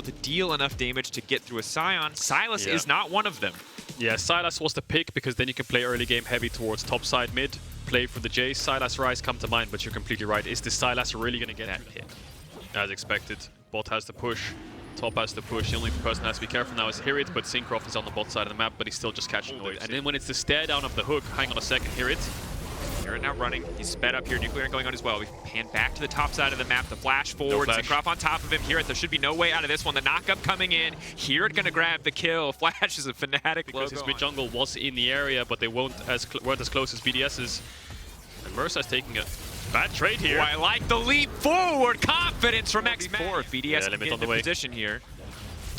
to deal enough damage to get through a Scion. Sylas is not one of them. Yeah, Sylas was the pick because then you can play early game heavy towards top side mid, play for the Jace. Sylas Rise come to mind, but you're completely right. Is the Sylas really going to get that hit? As expected, bot has to push, top has to push. The only person that has to be careful now is Hirit, but Syncroft is on the bot side of the map, but he's still just catching noise. And then when it's the stare down of the hook, hang on a second, Hirit. Hirit now running. He's sped up here. Nuclear going on as well. We pan back to the top side of the map. The flash forward. Syncroft on top of him. Hirit, there should be no way out of this one. The knockup coming in. Hirit gonna grab the kill. Flash is a Fnatic because his mid jungle was in the area, but they weren't as close as BDS's. And Mersa's taking a bad trade here. Oh, I like the leap forward. Confidence from X4. BDS limit in on the way. Position here.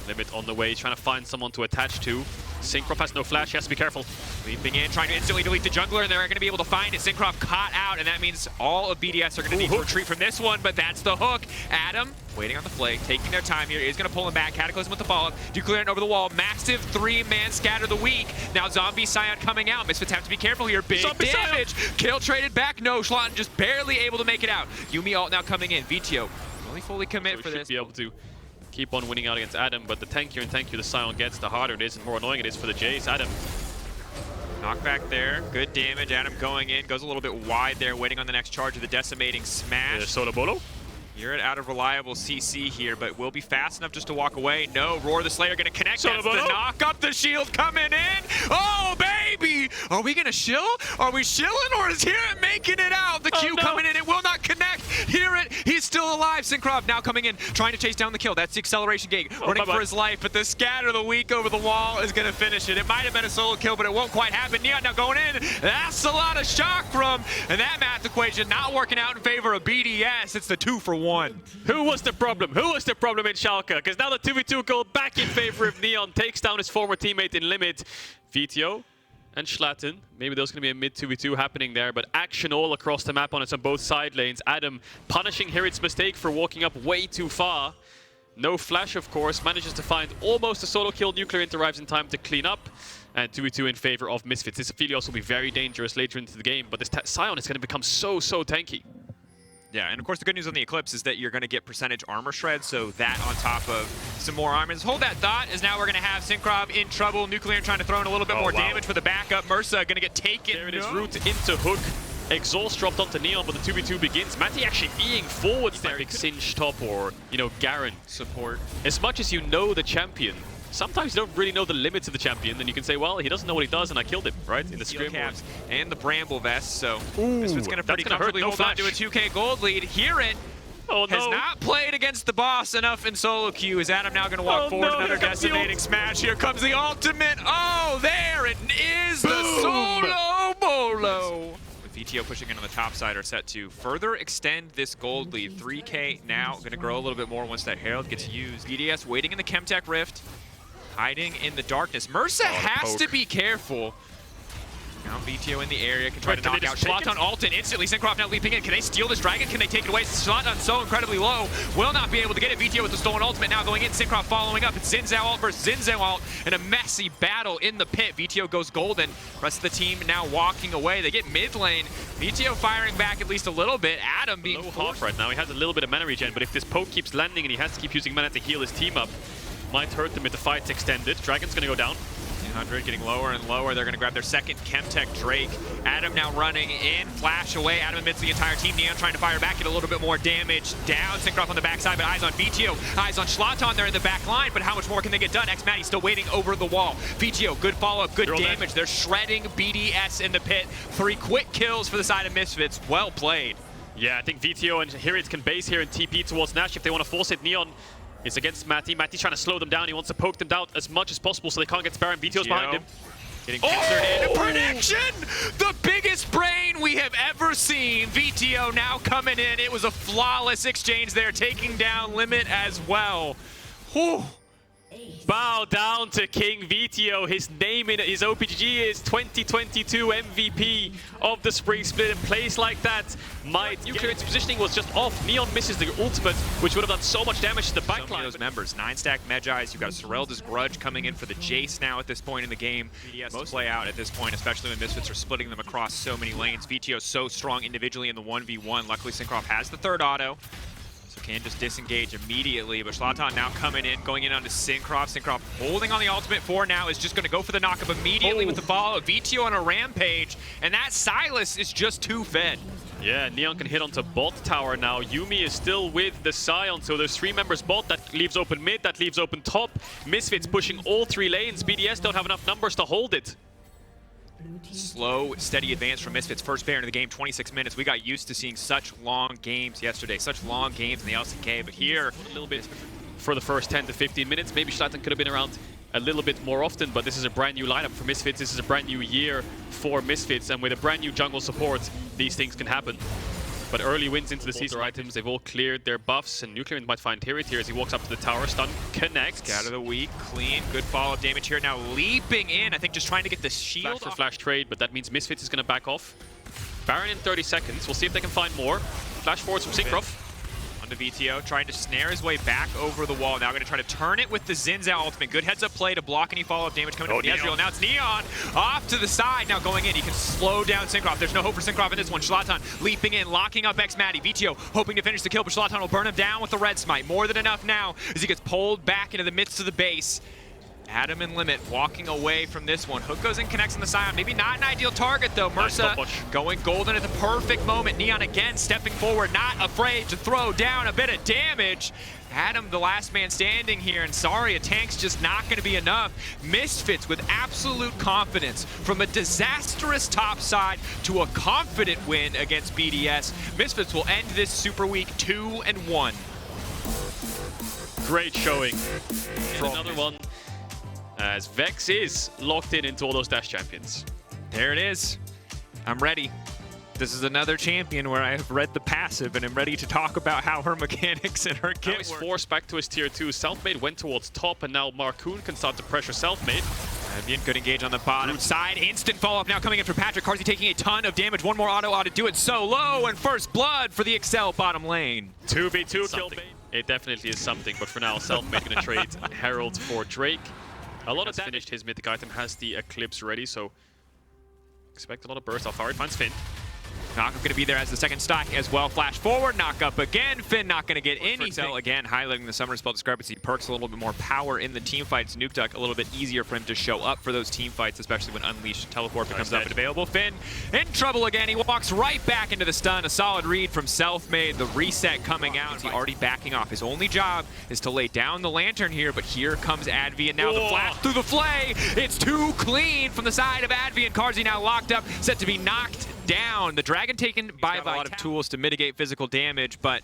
Limit on the way, trying to find someone to attach to. Syncroft has no flash, he has to be careful. Leaping in, trying to instantly delete the jungler, and they're going to be able to find it. Syncroft caught out, and that means all of BDS are going to need to retreat from this one, but that's the hook. Adam, waiting on the flank, taking their time here, is going to pull him back. Cataclysm with the follow-up. Nuclear over the wall. Massive three-man scatter the weak. Now Zombie Scion coming out. Misfits have to be careful here. Big Zombie damage. Scion. Kill traded back. No, Schlatten just barely able to make it out. Yuumi ult now coming in. Vito only fully commit for this. Be able to keep on winning out against Adam, but the tankier the Scion gets, the harder it is and more annoying it is for the Jace. Adam. Knockback there, good damage. Adam going in, goes a little bit wide there, waiting on the next charge of the decimating smash. Solo Bolo. You're out of reliable CC here, but will be fast enough just to walk away. No, Roar the Slayer gonna connect. That's the knock up, the shield coming in. Oh, baby! Are we gonna shill? Are we shilling, or is Hirit making it out? The Q coming in, it will not connect. Hirit, he's still alive. Syncroft now coming in, trying to chase down the kill. That's the acceleration gate, running for his life, but the scatter the weak over the wall is gonna finish it. It might have been a solo kill, but it won't quite happen. Neon now going in. That's a lot of shock from, and that math equation not working out in favor of BDS. It's the 2-for-1. Who was the problem? Who was the problem in Schalke? Because now the 2v2 goal back in favor of Neon, takes down his former teammate in Limit. Vito and Schlatten. Maybe there's going to be a mid 2v2 happening there, but action all across the map on its on both side lanes. Adam punishing Hirit's mistake for walking up way too far. No flash, of course. Manages to find almost a solo kill. Nuclear arrives in time to clean up. And 2v2 in favor of Misfits. This Aphelios will be very dangerous later into the game, but this Scion is going to become so tanky. Yeah, and of course the good news on the Eclipse is that you're going to get percentage armor shred, so that on top of some more armor. Hold that thought, as now we're going to have Syncroft in trouble. Nuclear trying to throw in a little bit more damage for the backup. Mersa going to get taken. There it is, route into hook. Exhaust dropped onto Neon, but the 2v2 begins. Matty actually being forwards there. Big Singe top or, you know, Garen support. As much as you know the champion, sometimes you don't really know the limits of the champion, then you can say, well, he doesn't know what he does, and I killed him, right? In the scrim caps and the Bramble Vest, so Misfits going to pretty comfortably hold on to a 2K gold lead. Hirit has not played against the boss enough in solo queue. Is Adam now going to walk forward? Another decimating smash. Here comes the ultimate. Oh, there it is. Boom. The solo bolo. With VTO pushing in on the top side are set to further extend this gold lead. 3K now going to grow a little bit more once that Herald gets used. BDS waiting in the Chemtech Rift. Hiding in the darkness. Mersa has to be careful. Now VTO in the area, can try to knock out Schlatten Alton instantly. Syncroft now leaping in. Can they steal this dragon? Can they take it away? Schlatten so incredibly low. Will not be able to get it. VTO with the stolen ultimate now going in. Syncroft following up. It's Xin Zhao ult versus Xin Zhao ult in a messy battle in the pit. VTO goes golden. Rest of the team now walking away. They get mid lane. VTO firing back at least a little bit. Adam being low half right now. He has a little bit of mana regen, but if this poke keeps landing and he has to keep using mana to heal his team up, might hurt them if the fight's extended. Dragon's gonna go down. 200 getting lower and lower. They're gonna grab their second Chemtech Drake. Adam now running in, flash away. Adam amidst the entire team. Neon trying to fire back, get a little bit more damage down. Syncroft on the backside, but eyes on VTO. Eyes on Schlatten there in the back line, but how much more can they get done? X-Matty still waiting over the wall. VTO, good follow-up, good damage. They're shredding BDS in the pit. 3 quick kills for the side of Misfits. Well played. Yeah, I think VTO and Hirit can base here and TP towards Nash if they want to force it. Neon is against Matty. Matty's trying to slow them down. He wants to poke them down as much as possible so they can't get Sparrow. VTO's behind him. Getting pincered in. Prediction! The biggest brain we have ever seen. VTO now coming in. It was a flawless exchange there, taking down Limit as well. Whew. Bow down to King VTO. His name in his OPG is 2022 MVP of the Spring Split. And plays like that might... Nuclear's positioning was just off. Neon misses the ultimate, which would have done so much damage to the backline. Those members, 9-stack Medjais. You've got Sorelda's Grudge coming in for the Jace now at this point in the game. Most play out at this point, especially when Misfits are splitting them across so many lanes. VTO so strong individually in the 1v1. Luckily, Syncroft has the third auto. So can just disengage immediately, but Zlatan now coming in, going in onto Syncroft. Syncroft holding on the ultimate for now, is just going to go for the knockup immediately with the follow. VTO on a rampage, and that Silas is just too fed. Yeah, Neon can hit onto bot tower now. Yuumi is still with the Scion, so there's 3 members bot. That leaves open mid, that leaves open top. Misfits pushing all 3 lanes. BDS don't have enough numbers to hold it. Slow, steady advance from Misfits. First pair into the game, 26 minutes. We got used to seeing such long games yesterday, such long games in the LCK, but here, a little bit for the first 10 to 15 minutes. Maybe Zlatan could have been around a little bit more often, but this is a brand new lineup for Misfits. This is a brand new year for Misfits, and with a brand new jungle support, these things can happen. But early wins into the season items, they've all cleared their buffs, and Nuclear might find Hirit here as he walks up to the tower. Stun connects. Out of the weak, clean, good follow-up damage here. Now leaping in, I think just trying to get the shield. Flash for flash trade, but that means Misfits is going to back off. Baron in 30 seconds. We'll see if they can find more. Flash forwards from Syncroft. The VTO, trying to snare his way back over the wall. Now going to try to turn it with the Zinzao ultimate. Good heads-up play to block any follow-up damage coming from the Ezreal. Now it's Neon off to the side. Now going in, he can slow down Syncroft. There's no hope for Syncroft in this one. Zlatan leaping in, locking up X-Matty. VTO hoping to finish the kill, but Zlatan will burn him down with the red smite. More than enough now as he gets pulled back into the midst of the base. Adam and Limit walking away from this one. Hook goes in, connects on the Scion. Maybe not an ideal target though. Mursa going golden at the perfect moment. Neon again stepping forward, not afraid to throw down a bit of damage. Adam, the last man standing here, and sorry, a tank's just not going to be enough. Misfits with absolute confidence from a disastrous top side to a confident win against BDS. Misfits will end this Super Week 2-1. Great showing. And another one, as Vex is locked in into all those Dash champions. There it is. I'm ready. This is another champion where I have read the passive and am ready to talk about how her mechanics and her kit now he's forced back to his tier 2. Selfmade went towards top, and now Marcoon can start to pressure Selfmade. Advian could engage on the bottom side. Instant follow-up now coming in for Patrick. Carzzy taking a ton of damage. One more auto ought to do it solo, and first blood for the Excel bottom lane. 2v2 kill bait. It definitely is something, but for now, Selfmade going to trade Herald for Drake. A lot of damage. Finished his mythic item, has the Eclipse ready, so expect a lot of burst. Alfari finds Finn. Knockup going to be there as the second stock as well. Flash forward, knockup again. Finn not going to get anything. Again, highlighting the summoner spell discrepancy. Perks a little bit more power in the team fights. Nuke Duck a little bit easier for him to show up for those team fights, especially when Unleashed Teleport becomes up and available. Finn in trouble again. He walks right back into the stun. A solid read from Selfmade. The reset coming out. He's already backing off. His only job is to lay down the lantern here, but here comes Advian. Now the flash through the flay. It's too clean from the side of Advian. Carzzy now locked up, set to be knocked down. The dragon taken by a lot of tools to mitigate physical damage, but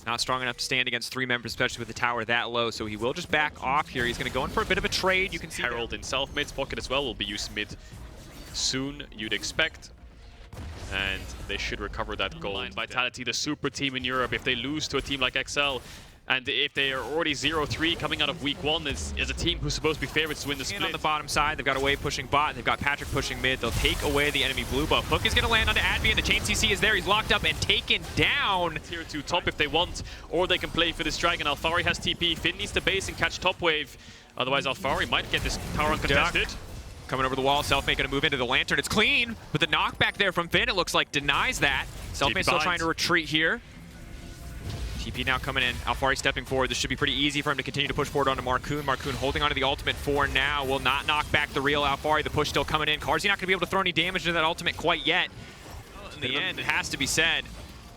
not strong enough to stand against 3 members, especially with the tower that low, so he will just back off here. He's going to go in for a bit of a trade. You can see Herald in Selfmade's pocket as well will be used mid soon, you'd expect. And they should recover that gold. Vitality, the super team in Europe, if they lose to a team like XL, and if they are already 0-3 coming out of week 1, is a team who's supposed to be favorites to win the split. On the bottom side, they've got a wave pushing bot, they've got Patrick pushing mid, they'll take away the enemy blue buff. Hook is going to land onto Advian, the chain CC is there, he's locked up and taken down. Tier 2 top if they want, or they can play for this dragon. Alfari has TP, Finn needs to base and catch top wave, otherwise Alfari might get this tower uncontested. Coming over the wall, Selfmade going to move into the lantern, it's clean, but the knockback there from Finn, it looks like denies that. Selfmade still trying to retreat here. TP now coming in. Alfari stepping forward. This should be pretty easy for him to continue to push forward onto Marcoon. Marcoon holding onto the ultimate for now. Will not knock back the real Alfari. The push still coming in. Carzzy not going to be able to throw any damage to that ultimate quite yet. In the end, it has to be said.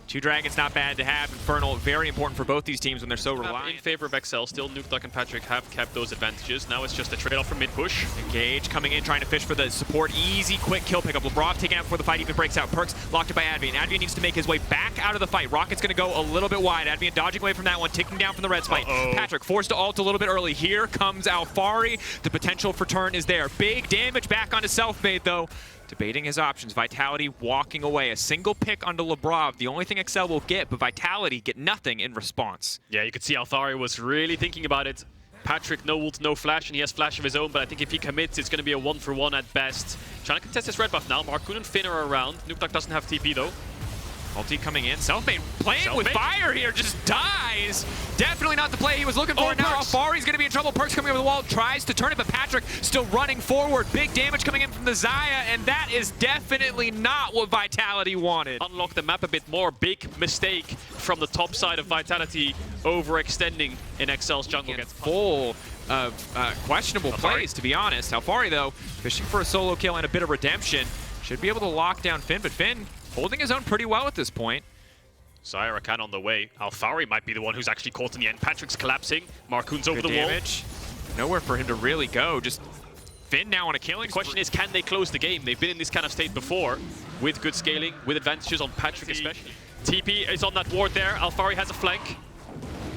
2 dragons not bad to have. Infernal, very important for both these teams when they're so reliant. In favor of XL, still Nuke Duck and Patrick have kept those advantages. Now it's just a trade-off for mid-push. Engage, coming in, trying to fish for the support. Easy, quick kill pickup. Labrov taken out before the fight even breaks out. Perks locked up by Advian. Advian needs to make his way back out of the fight. Rocket's going to go a little bit wide. Advian dodging away from that one, ticking down from the red spike. Patrick forced to ult a little bit early. Here comes Alfari. The potential for turn is there. Big damage back onto Selfmade, though. Debating his options. Vitality walking away. A single pick onto Labrov. The only thing XL will get, but Vitality get nothing in response. Yeah, you could see Alfari was really thinking about it. Patrick, no ult, no flash, and he has flash of his own, but I think if he commits, it's going to be a 1-for-1 at best. Trying to contest this red buff now. Marcoon and Finn are around. Nuke Duck doesn't have TP, though. Ulti coming in. Selfmade playing with fire here. Just dies. Definitely not the play he was looking for. Now Alfari's going to be in trouble. Perks coming over the wall, tries to turn it, but Patrick still running forward. Big damage coming in from the Xayah, and that is definitely not what Vitality wanted. Unlock the map a bit more. Big mistake from the top side of Vitality, overextending in Excel's jungle. Gets full of questionable plays, to be honest. Alfari, though, fishing for a solo kill and a bit of redemption. Should be able to lock down Finn, but Finn holding his own pretty well at this point. Xayah Rakan on the way. Alfari might be the one who's actually caught in the end. Patrick's collapsing. Marcoon's over the damage. Wall. Nowhere for him to really go. Just Finn now on a killing. The question is, can they close the game? They've been in this kind of state before, with good scaling, with advantages on Patrick especially. TP is on that ward there. Alfari has a flank.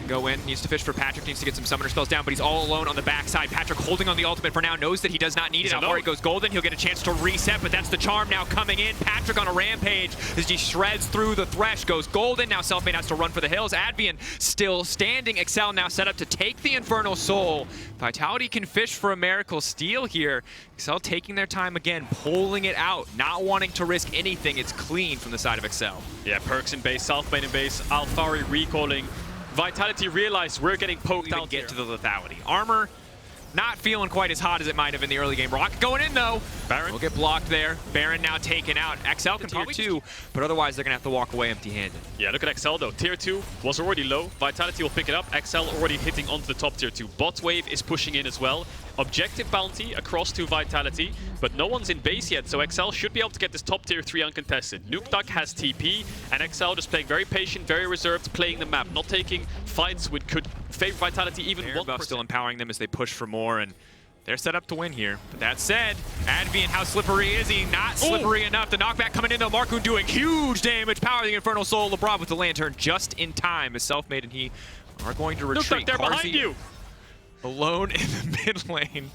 Go in, needs to fish for Patrick, needs to get some summoner spells down, but he's all alone on the backside. Patrick holding on the ultimate for now, knows that he does not need it. Alfari goes golden, he'll get a chance to reset, but that's the charm now coming in. Patrick on a rampage as he shreds through the Thresh, goes golden. Now Selfmade has to run for the hills. Advian still standing. Excel now set up to take the Infernal Soul. Vitality can fish for a miracle steal here. Excel taking their time again, pulling it out, not wanting to risk anything. It's clean from the side of Excel. Yeah, Perks in base, Selfmade in base, Alfari recalling. Vitality realized we're getting poked out to the lethality. Armor not feeling quite as hot as it might have in the early game. Rocket going in though. Baron will get blocked there. Baron now taken out. XL can tier 2, but otherwise they're gonna have to walk away empty-handed. Yeah, look at XL though. Tier 2 was already low. Vitality will pick it up. XL already hitting onto the top tier 2. Bot wave is pushing in as well. Objective bounty across to Vitality, but no one's in base yet, so XL should be able to get this top tier 3 uncontested. Nukeduck has TP, and XL just playing very patient, very reserved, playing the map, not taking fights which could favor Vitality even 1%. Still empowering them as they push for more, and they're set up to win here. But that said, Advian, how slippery is he? Not slippery enough. The knockback coming in though. Marcoon doing huge damage. Power the Infernal Soul. LeBron with the Lantern just in time as Selfmade and he are going to retreat. Nukeduck, they're behind you. Alone in the mid lane.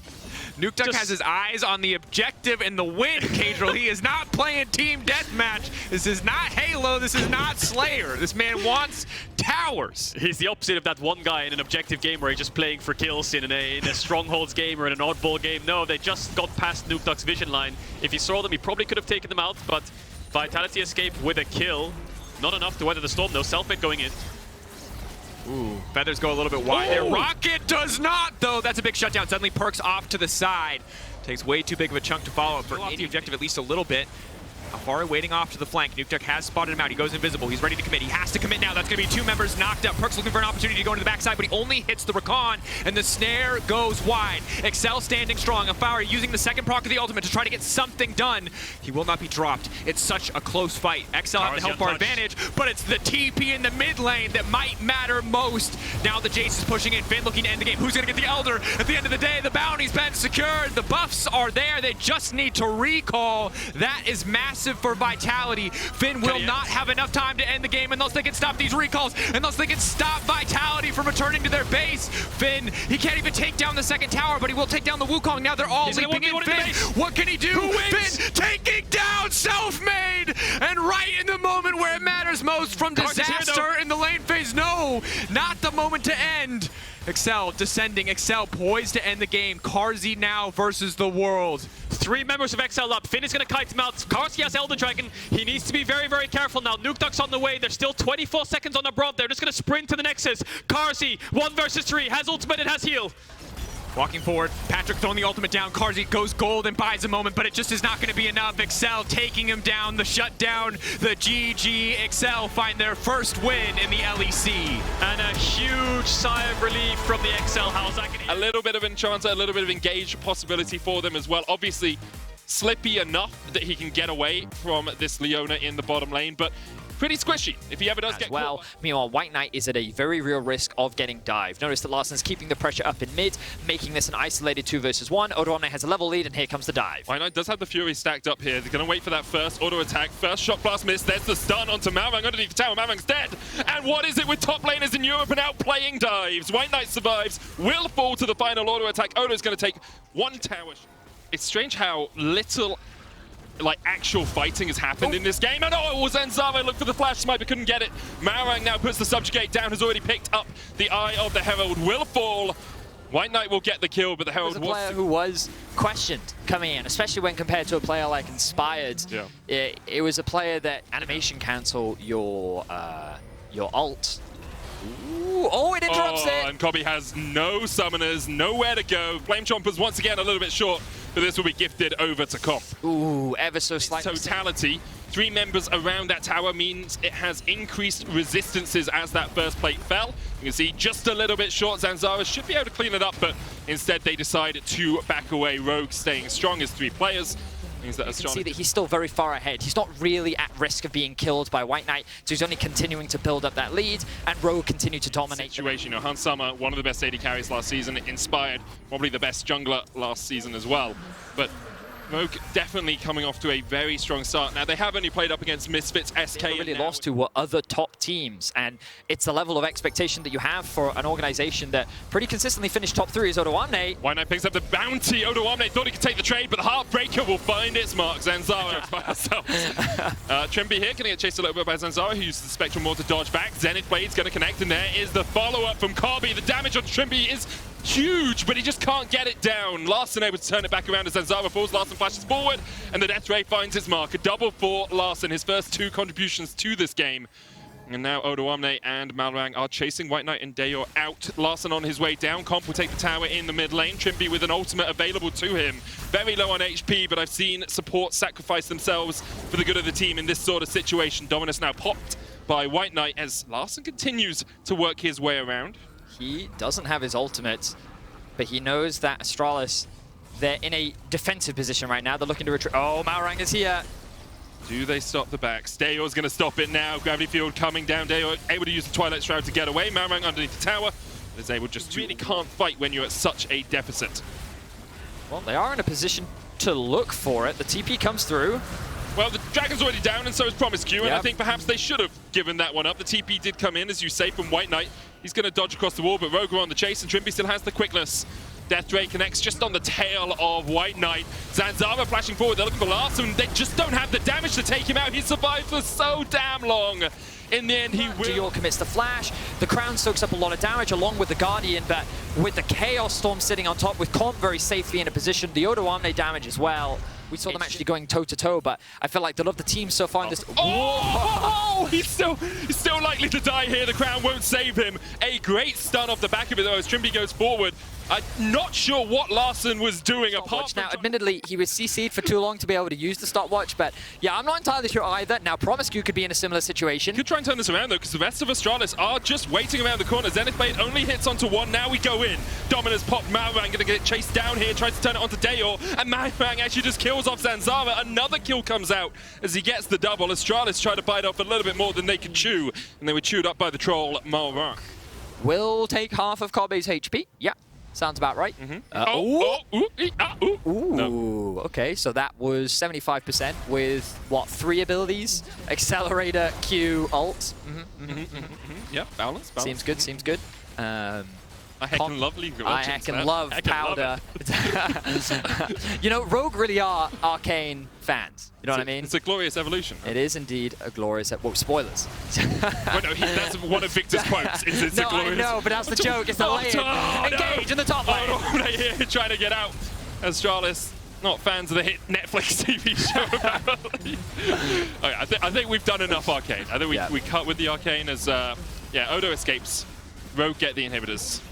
Nukeduck has his eyes on the objective and the win, Cadril. He is not playing Team Deathmatch. This is not Halo. This is not Slayer. This man wants towers. He's the opposite of that one guy in an objective game where he's just playing for kills in a Strongholds game or in an oddball game. No, they just got past Nukeduck's vision line. If he saw them, he probably could have taken them out, but Vitality escaped with a kill. Not enough to weather the storm though. Selfmade going in. Ooh, feathers go a little bit wide there. Rocket does not, though. That's a big shutdown. Suddenly Perks off to the side. Takes way too big of a chunk to follow up for the objective at least a little bit. Alfari waiting off to the flank. Nukeduck has spotted him out. He goes invisible. He's ready to commit. He has to commit now. That's going to be 2 members knocked up. Perks looking for an opportunity to go into the backside, but he only hits the Rakan, and the snare goes wide. Excel standing strong. Alfari using the second proc of the ultimate to try to get something done. He will not be dropped. It's such a close fight. Excel have the health bar advantage, but it's the TP in the mid lane that might matter most. Now the Jace is pushing in. Finn looking to end the game. Who's going to get the Elder? At the end of the day, the bounty's been secured. The buffs are there. They just need to recall. That is massive for Vitality. Finn will not have enough time to end the game unless they can stop these recalls, unless they can stop Vitality from returning to their base. Finn, he can't even take down the second tower, but he will take down the Wukong. Now they're all leaping in. Finn, what can he do? Finn taking down Selfmade, and right in the moment where it matters most from disaster in the lane phase. No, not the moment to end. Excel descending. Excel poised to end the game. Carzzy now versus the world. 3 members of Excel up. Finn is going to kite him out. Carzzy has Elden Dragon. He needs to be very, very careful now. Nukeduck's on the way. There's still 24 seconds on the Broad. They're just going to sprint to the Nexus. Carzzy, 1 versus 3. Has ultimate and has heal. Walking forward, Patrick throwing the ultimate down. Carzzy goes gold and buys a moment, but it just is not going to be enough. Excel taking him down, the shutdown, the GG. Excel find their first win in the LEC. And a huge sigh of relief from the Excel house. A little bit of Enchanter, a little bit of engage possibility for them as well. Obviously, Slippy enough that he can get away from this Leona in the bottom lane, but pretty squishy if he ever does get well. caught. Meanwhile, White Knight is at a very real risk of getting dived. Notice that Larsen's keeping the pressure up in mid, making this an isolated 2 versus 1. Odoane has a level lead, and here comes the dive. White Knight does have the Fury stacked up here. They're going to wait for that first auto attack. First shot blast miss. There's the stun onto Malvang underneath the tower. Malvang's dead. And what is it with top laners in Europe and outplaying dives? White Knight survives, will fall to the final auto attack. Odo's going to take 1 tower. It's strange how little actual fighting has happened in this game. And it was Enzave, looked for the flash smite but couldn't get it. Marang now puts the subjugate down, has already picked up the Eye of the Herald, will fall. White Knight will get the kill, but the Herald was a player who was questioned coming in, especially when compared to a player like Inspired. Yeah. It was a player that animation cancel your ult Ooh, oh, it interrupts it. And Kobe has no summoners, nowhere to go. Flame Chompers once again a little bit short, but this will be gifted over to Comp. Ooh, ever so slightly. Totality, 3 members around that tower means it has increased resistances as that first plate fell. You can see just a little bit short. Zanzara should be able to clean it up, but instead they decide to back away. Rogue staying strong as 3 players. Means that You can see that he's still very far ahead. He's not really at risk of being killed by White Knight, so he's only continuing to build up that lead, and Rogue continue to dominate. Situation, you know, Hans Summer, one of the best AD carries last season, inspired probably the best jungler last season as well. But Rogue definitely coming off to a very strong start. Now, they have only played up against Misfits, SK. They really lost to were other top teams, and it's the level of expectation that you have for an organization that pretty consistently finished top 3 as Odoamne. White Knight picks up the bounty. Odoamne thought he could take the trade, but the Heartbreaker will find its mark. Zanzara by herself. Trimby here going to get chased a little bit by Zanzara, who used the Spectral Maw to dodge back. Zenith Blade's going to connect, and there is the follow-up from Kobe. The damage on Trimby is huge, but he just can't get it down. Larson able to turn it back around as Zanzara falls. Larson flashes forward, and the Death Ray finds its mark. A double for Larson, his first 2 contributions to this game. And now Odoamne and Malrang are chasing White Knight and Dayor out. Larson on his way down. Comp will take the tower in the mid lane. Trimby with an ultimate available to him. Very low on HP, but I've seen support sacrifice themselves for the good of the team in this sort of situation. Dominus now popped by White Knight as Larson continues to work his way around. He doesn't have his ultimate, but he knows that Astralis, they're in a defensive position right now. They're looking to retreat. Oh, Malrang is here. Do they stop the backs? Dayor's going to stop it now. Gravity Field coming down. Dayor able to use the Twilight Shroud to get away. Malrang underneath the tower is able just to really can't fight when you're at such a deficit. Well, they are in a position to look for it. The TP comes through. Well, the Dragon's already down, and so is Promise Q, and Yep. I think perhaps they should have given that one up. The TP did come in, as you say, from White Knight. He's going to dodge across the wall, but Rogue are on the chase, and Trimby still has the quickness. Death Ray connects just on the tail of White Knight. Zanzara flashing forward. They're looking for Larson. They just don't have the damage to take him out. He survived for so damn long. In the end, he will. Dior commits the flash. The Crown soaks up a lot of damage along with the Guardian, but with the Chaos Storm sitting on top, with Comp very safely in a position, the Odoamne damage as well. We saw them actually going toe-to-toe, but I feel like they love the team so far in this. Oh, he's still likely to die here. The Crown won't save him. A great stun off the back of it, though, as Trimby goes forward. I'm not sure what Larson was doing apart from... Now, admittedly, he was CC'd for too long to be able to use the stopwatch, but yeah, I'm not entirely sure either. Now, Promise Q could be in a similar situation. Could try and turn this around, though, because the rest of Astralis are just waiting around the corner. Zenith Blade only hits onto one. Now we go in. Dominus popped. Malrang going to get chased down here, tries to turn it onto Dayor, and Malrang actually just kills off Zanzara. Another kill comes out as he gets the double. Astralis try to bite off a little bit more than they could chew, and they were chewed up by the troll, Malrang. Will take half of Kobe's HP. Yeah. Sounds about right. No. Okay, so that was 75% with, what, 3 abilities? Accelerator, Q, ult. Yeah, balance. Seems good, seems good. I heckin' love League of Legends. I heckin' love Powder. You know, Rogue really are Arcane fans. You know what I mean? It's a glorious evolution. It is indeed a glorious... Well, spoilers. Well, no, that's one of Victor's quotes. It's No, a glorious... I know, but that's the joke. It's the lane. Engage in the top lane. Oh, here trying to get out. Astralis, not fans of the hit Netflix TV show. Okay, I think we've done enough Arcane. I think we cut with the Arcane as... yeah, Odo escapes. Rogue get the inhibitors.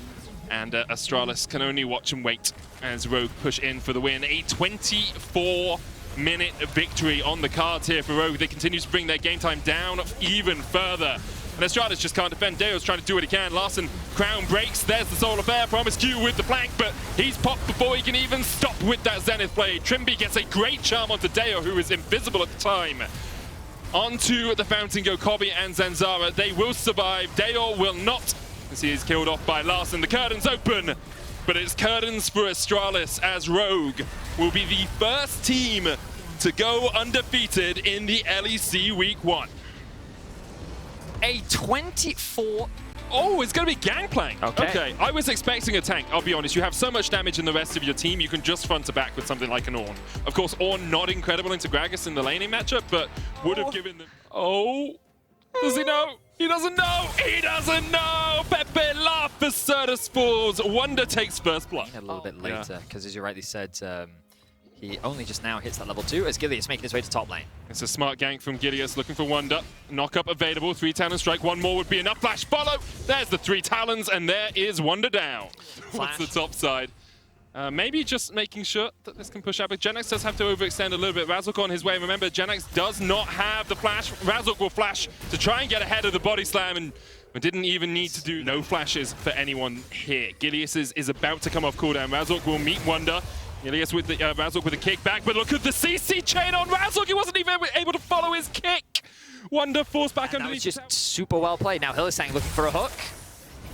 And Astralis can only watch and wait as Rogue push in for the win. A 24-minute victory on the cards here for Rogue. They continue to bring their game time down even further. And Astralis just can't defend. Dayor's trying to do what he can. Larson, Crown breaks. There's the Soul Affair. Promise Q with the flank, but he's popped before he can even stop with that Zenith Blade. Trimby gets a great charm onto Dayor, who is invisible at the time. Onto the fountain go Kobe and Zanzara. They will survive. Dayor will not. As he is killed off by Larson. The curtains open, but it's curtains for Astralis as Rogue will be the first team to go undefeated in the LEC Week 1. A 24... Oh, it's going to be Gangplank. Okay. I was expecting a tank. I'll be honest. You have so much damage in the rest of your team, you can just front to back with something like an Ornn. Of course, Ornn not incredible into Gragas in the laning matchup, but would have given them... Oh, does he know? He doesn't know! He doesn't know! Pepe La Certus falls. Wonder takes first blood. A little bit later, because as you rightly said, He only just now hits that level 2 as Gilius making his way to top lane. It's a smart gank from Gilius looking for Wonder. Knock up available, 3 Talon strike, 1 more would be enough. Flash follow, there's the 3 Talons, and there is Wonder down. What's the top side? Maybe just making sure that this can push out, but Genex does have to overextend a little bit. Razork on his way. Remember, Genex does not have the flash. Razork will flash to try and get ahead of the body slam, and we didn't even need to do no flashes for anyone here. Gilius is about to come off cooldown. Razork will meet Wonder. Gilius with the Razork with a kickback, but look at the CC chain on Razork. He wasn't even able to follow his kick. Wonder forced back underneath. That was just super well played. Now Hylissang looking for a hook.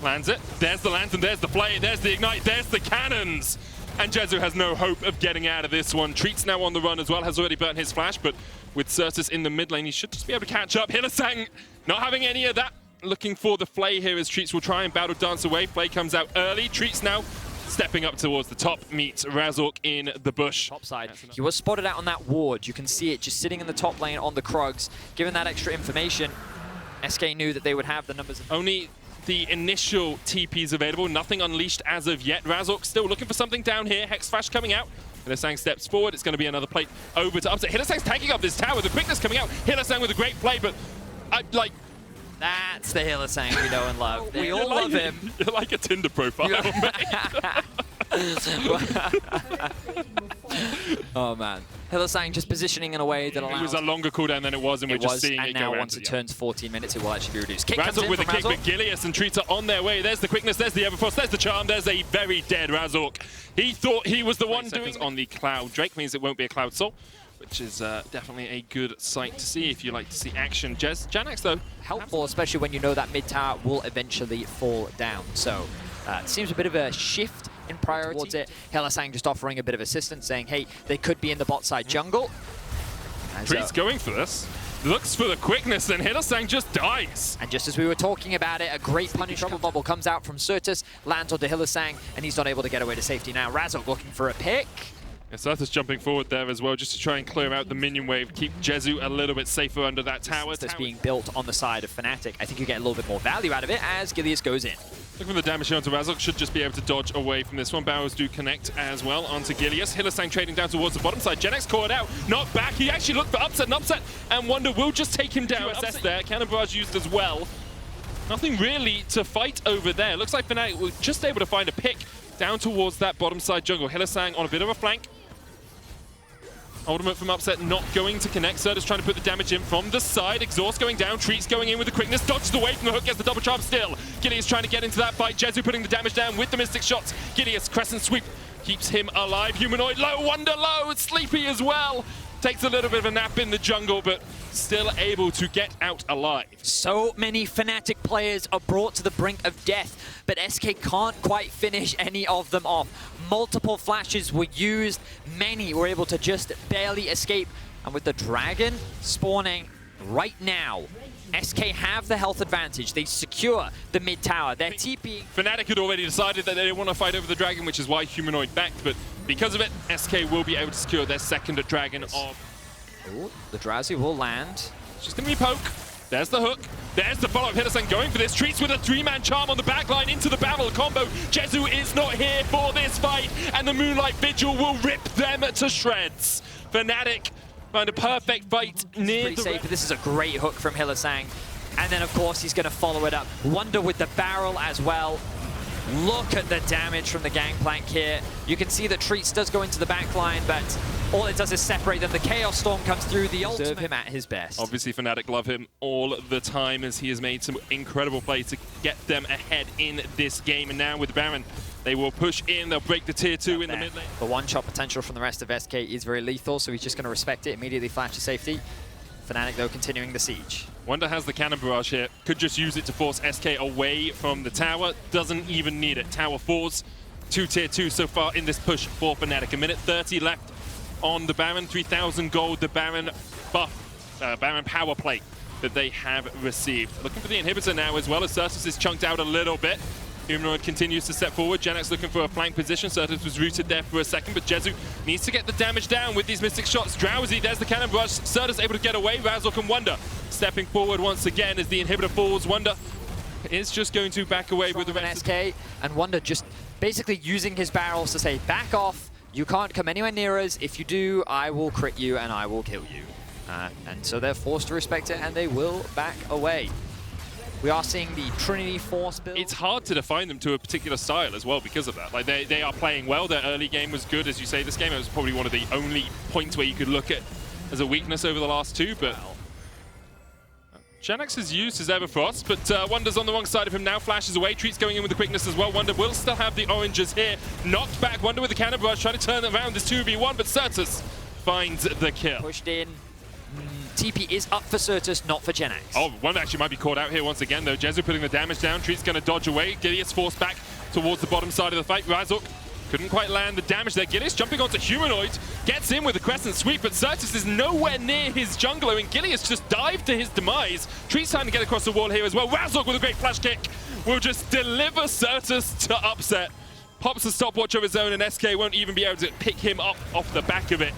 Lands it. There's the lantern, there's the flame, there's the ignite, there's the cannons. And Jezu has no hope of getting out of this one. Treat's now on the run as well, has already burnt his flash, but with Certus in the mid lane, he should just be able to catch up. Hylissang not having any of that. Looking for the Flay here as Treats will try and battle dance away. Flay comes out early. Treats now stepping up towards the top, meets Razork in the bush. Top side. He was spotted out on that ward. You can see it just sitting in the top lane on the Krugs. Given that extra information, SK knew that they would have the numbers. Only the initial TPs available, nothing unleashed as of yet. Razork still looking for something down here. Hex Flash coming out. Hylissang steps forward. It's going to be another plate over to upset. Hylissang's tagging up this tower. The quickness coming out. Hylissang with a great play, but like... That's the Hylissang we know and love. We all love him. You're like a Tinder profile, mate. Oh man. Hylissang just positioning in a way that allows... It was a longer cooldown than it was, and we're just seeing it go now around once it turns 14 minutes, it will actually be reduced. Kick Razork with a kick, but Gilius and Treats are on their way. There's the quickness, there's the Everfrost, there's the charm, there's a very dead Razork. He thought he was the one doing on the Cloud Drake, means it won't be a Cloud Soul, which is definitely a good sight to see if you like to see action. Janex, though, helpful, especially when you know that mid tower will eventually fall down. So it seems a bit of a shift in priority towards it. Hylissang just offering a bit of assistance, saying, hey, they could be in the bot side jungle. Treat's going for this. Looks for the quickness, and Hylissang just dies. And just as we were talking about it, a great punish trouble bubble comes out from Certus, lands onto Hylissang, and he's not able to get away to safety now. Razork looking for a pick. Yeah, Certus jumping forward there as well, just to try and clear out the minion wave, keep Jezu a little bit safer under that tower. That's being built on the side of Fnatic. I think you get a little bit more value out of it as Gilius goes in. Looking for the damage here onto Razork, should just be able to dodge away from this one. Barrows do connect as well onto Gilius. Hylissang trading down towards the bottom side. Genex caught out, not back. He actually looked for upset and upset, and Wonder will just take him down. Assess there, Cannon Barrage used as well. Nothing really to fight over there. Looks like Fnatic was just able to find a pick down towards that bottom side jungle. Hylissang on a bit of a flank. Ultimate from Upset not going to connect. Certus trying to put the damage in from the side. Exhaust going down. Treats going in with the quickness. Dodges away from the hook. Gets the double charm still. Gilius trying to get into that fight. Jezu putting the damage down with the Mystic Shots. Gilius crescent sweep keeps him alive. Humanoid low. Wonder low. Sleepy as well. Takes a little bit of a nap in the jungle, but still able to get out alive. So many Fnatic players are brought to the brink of death, but SK can't quite finish any of them off. Multiple flashes were used, many were able to just barely escape, and with the Dragon spawning right now, SK have the health advantage. They secure the mid tower. They're TPing. Fnatic had already decided that they didn't want to fight over the Dragon, which is why Humanoid backed, but because of it, SK will be able to secure their second Dragon of... Ooh, the Drowsy will land. It's just going to be poke. There's the hook. There's the follow-up. Hylissang going for this. Treats with a 3-man charm on the backline into the battle combo. Jezu is not here for this fight, and the Moonlight Vigil will rip them to shreds. Fnatic find a perfect fight near the... Safe. This is a great hook from Hylissang. And then, of course, he's going to follow it up. Wonder with the barrel as well. Look at the damage from the Gangplank here. You can see that Treats does go into the backline, but all it does is separate them. The Chaos Storm comes through, the ultimate. Serve him at his best. Obviously, Fnatic love him all the time as he has made some incredible plays to get them ahead in this game. And now with Baron, they will push in. They'll break the tier 2 in the mid lane. The one-shot potential from the rest of SK is very lethal, so he's just going to respect it, immediately flash to safety. Fnatic, though, continuing the siege. Wonder has the Cannon Barrage here. Could just use it to force SK away from the tower. Doesn't even need it. Tower falls to tier 2 so far in this push for Fnatic. 1 minute 30 left on the Baron. 3,000 gold, the Baron buff, Baron power plate that they have received. Looking for the inhibitor now as well as Certus is chunked out a little bit. Humanoid continues to step forward. Genex looking for a flank position. Certus was rooted there for a second, but Jezu needs to get the damage down with these Mystic Shots. Drowsy, there's the Cannon Barrage. Certus able to get away. Razork and Wonder stepping forward once again as the inhibitor falls. Wonder is just going to back away with the rest. SK and Wonder just basically using his barrels to say, back off, You can't come anywhere near us. If you do, I will crit you and I will kill you. And so they're forced to respect it and they will back away. We are seeing the Trinity Force build. It's hard to define them to a particular style as well because of that. Like they are playing well. Their early game was good, as you say. This game, it was probably one of the only points where you could look at as a weakness over the last two, but Genex has used his Everfrost, but Wonder's on the wrong side of him now, flashes away. Treat's going in with the quickness as well. Wonder will still have the oranges here. Knocked back, Wonder with the cannon barrage, trying to turn it around this 2v1, but Certus finds the kill. Pushed in. TP is up for Certus, not for Genex. Oh, Wonder actually might be caught out here once again, though. Jezu putting the damage down. Treat's going to dodge away. Gileas forced back towards the bottom side of the fight. Razork couldn't quite land the damage there. Gileas jumping onto Humanoid, gets in with a crescent sweep, but Certus is nowhere near his jungler, and Gileas just dived to his demise. Treat's trying to get across the wall here as well. Razork with a great flash kick will just deliver Certus to upset. Pops a stopwatch of his own, and SK won't even be able to pick him up off the back of it.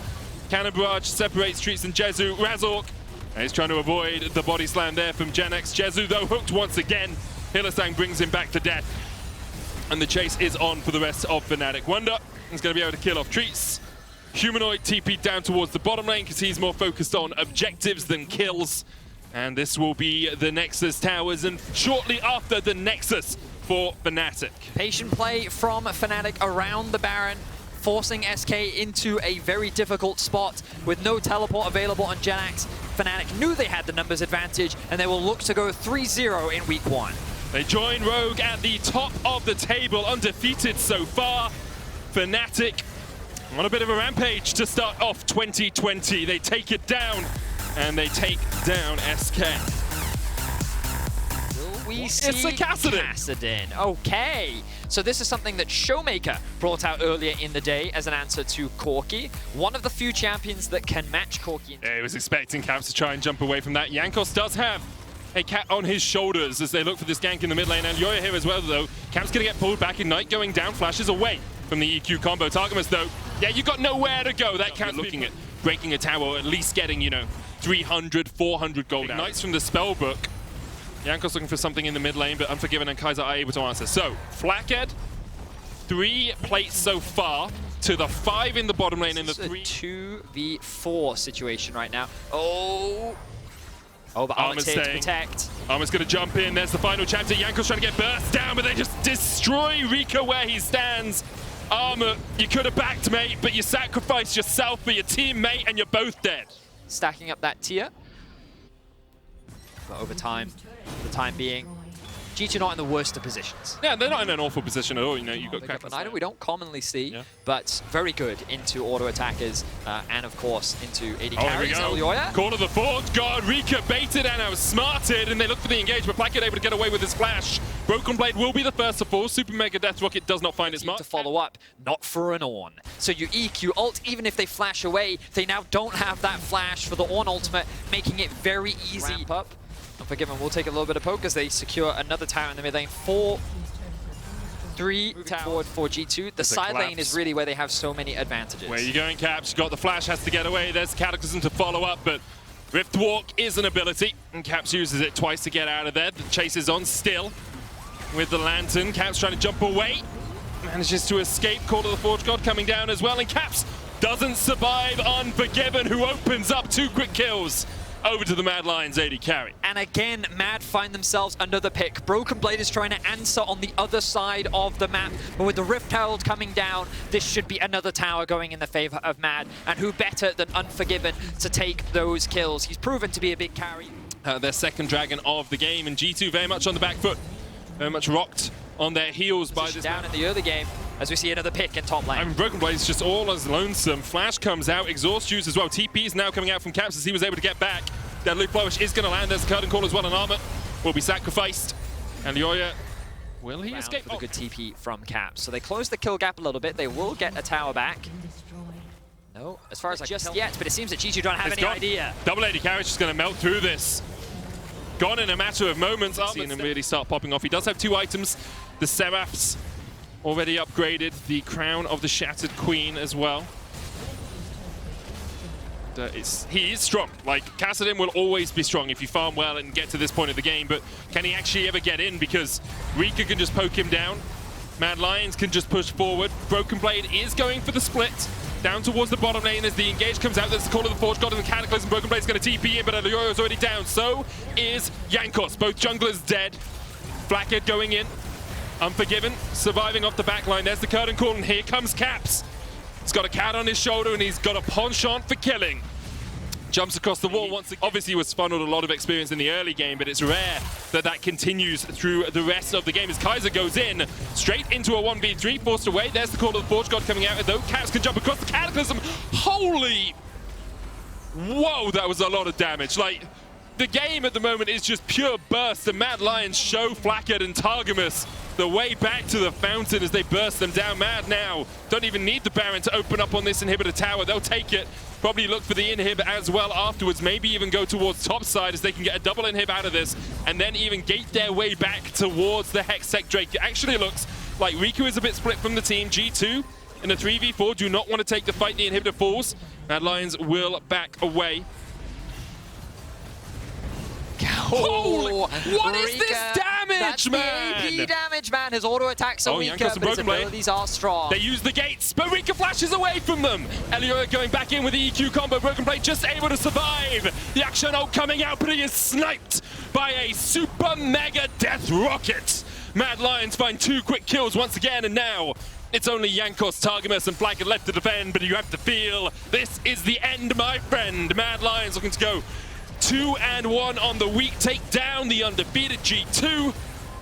Cannon barrage separates Treats and Jezu. Razork, and he's trying to avoid the body slam there from Genex. Jezu, though, hooked once again. Hylissang brings him back to death. And the chase is on for the rest of Fnatic. Wonder is going to be able to kill off Treats. Humanoid TP down towards the bottom lane because he's more focused on objectives than kills. And this will be the Nexus towers, and shortly after the Nexus for Fnatic. Patient play from Fnatic around the Baron, forcing SK into a very difficult spot with no teleport available on Genex. Fnatic knew they had the numbers advantage, and they will look to go 3-0 in week 1. They join Rogue at the top of the table, undefeated so far. Fnatic on a bit of a rampage to start off 2020. They take it down, and they take down SK. We see It's a Kassadin. Okay, so this is something that Showmaker brought out earlier in the day as an answer to Corki, one of the few champions that can match Corki. Yeah, he was expecting Caps to try and jump away from that. Jankos does have a cat on his shoulders as they look for this gank in the mid lane, and Yoya here as well, though. Caps gonna get pulled back, Ignite going down, flashes away from the EQ combo. Targamas, though, yeah, you got nowhere to go. That Caps looking at breaking a tower, or at least getting, 300, 400 gold. Ignites from the spell book. Jankos looking for something in the mid lane, but Unforgiven and Kaiser are able to answer. So, Flackhead, 3 plates so far to the 5 in the bottom lane, and the 3. 2v4 situation right now. Oh, but Armor's here to protect. Armor's going to jump in. There's the final chapter. Jankos trying to get burst down, but they just destroy Rika where he stands. Armor, you could have backed, mate, but you sacrificed yourself for your teammate, and you're both dead. Stacking up that tier. But over time, for the time being, G2 not in the worst of positions. Yeah, they're not in an awful position at all. You've got An item we don't commonly see, yeah, but very good into auto attackers and of course into AD Oh, carries. here we go. Call of the Fort. God, Rika baited and outsmarted, and they look for the engage, but Blackhead able to get away with his flash. Broken Blade will be the first to fall. Super Mega Death Rocket does not find its mark. To follow up, not for an Ornn. So you EQ ult, even if they flash away, they now don't have that flash for the Ornn ultimate, making it very easy. Ramp up. Unforgiven will take a little bit of poke as they secure another tower in the mid lane. 4-3 forward for G2. The side lane is really where they have so many advantages. Where are you going, Caps? You got the flash, has to get away. There's Cataclysm to follow up, but Rift Walk is an ability, and Caps uses it twice to get out of there. The chase is on still with the Lantern. Caps trying to jump away. Manages to escape. Call of the Forge God coming down as well, and Caps doesn't survive Unforgiven, who opens up 2 quick kills. Over to the Mad Lions AD carry. And again, Mad find themselves under the pick. Broken Blade is trying to answer on the other side of the map, but with the Rift Herald coming down, this should be another tower going in the favor of Mad. And who better than Unforgiven to take those kills? He's proven to be a big carry. Their second dragon of the game, and G2 very much on the back foot. Very much rocked on their heels by this down in the early game, as we see another pick in top lane. I mean, Broken Blade's just all as lonesome. Flash comes out, exhaust use as well. TP is now coming out from Caps as he was able to get back. That Luke Flourish is going to land. There's a curtain call as well, and Armor will be sacrificed. And Yoya, will he escape? For the good TP from Caps. So they close the kill gap a little bit. They will get a tower back. No, as far as I can tell yet, but it seems that G2 don't have any idea. Double AD carry is just going to melt through this. Gone in a matter of moments. Seen him really start popping off. He does have 2 items. The Seraphs already upgraded. The Crown of the Shattered Queen as well. He is strong. Like, Kassadin will always be strong if you farm well and get to this point of the game, but can he actually ever get in? Because Rika can just poke him down. Mad Lions can just push forward. Broken Blade is going for the split. Down towards the bottom lane as the engage comes out. There's the Call of the Forge God and the Cataclysm. Broken Blade's going to TP in, but Eliora's already down. So is Jankos. Both junglers dead. Blackhead going in. Unforgiven. Surviving off the back line. There's the curtain call, and here comes Caps. He's got a cat on his shoulder, and he's got a penchant for killing. Jumps across the wall once again. Obviously was funneled a lot of experience in the early game, but it's rare that that continues through the rest of the game as Kaiser goes in straight into a 1v3, forced away. There's the Call of the Forge God coming out, though Caps can jump across the Cataclysm. Holy... Whoa, that was a lot of damage. Like, the game at the moment is just pure burst, and Mad Lions show Flackett and Targamas the way back to the fountain as they burst them down. Mad now don't even need the Baron to open up on this inhibitor tower. They'll take it. Probably look for the inhib as well afterwards. Maybe even go towards top side as they can get a double inhib out of this, and then even gate their way back towards the Hextech Drake. It actually looks like Riku is a bit split from the team. G2 in a 3v4 do not want to take the fight. The inhibitor falls. Mad Lions will back away. Holy, what is this damage, that's man? the AP damage, man. His auto attacks are weaker, but his abilities are strong. They use the gates, but Rika flashes away from them. Eliora going back in with the EQ combo. Broken Blade just able to survive. The action ult coming out, but he is sniped by a super mega death rocket. Mad Lions find 2 quick kills once again, and now it's only Jankos, Targamas, and Flackett left to defend, but you have to feel this is the end, my friend. Mad Lions looking to go 2-1 on the week, take down the undefeated G2,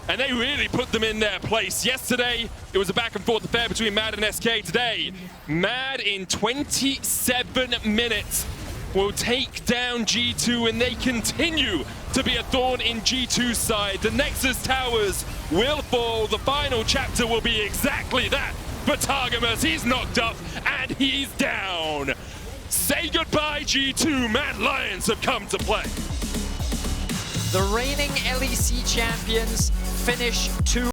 and they really put them in their place. Yesterday, it was a back and forth affair between Mad and SK. Today, Mad in 27 minutes will take down G2, and they continue to be a thorn in G2's side. The Nexus towers will fall. The final chapter will be exactly that. But Targamas, he's knocked up, and he's down. Say goodbye, G2. Mad Lions have come to play. The reigning LEC champions finish 2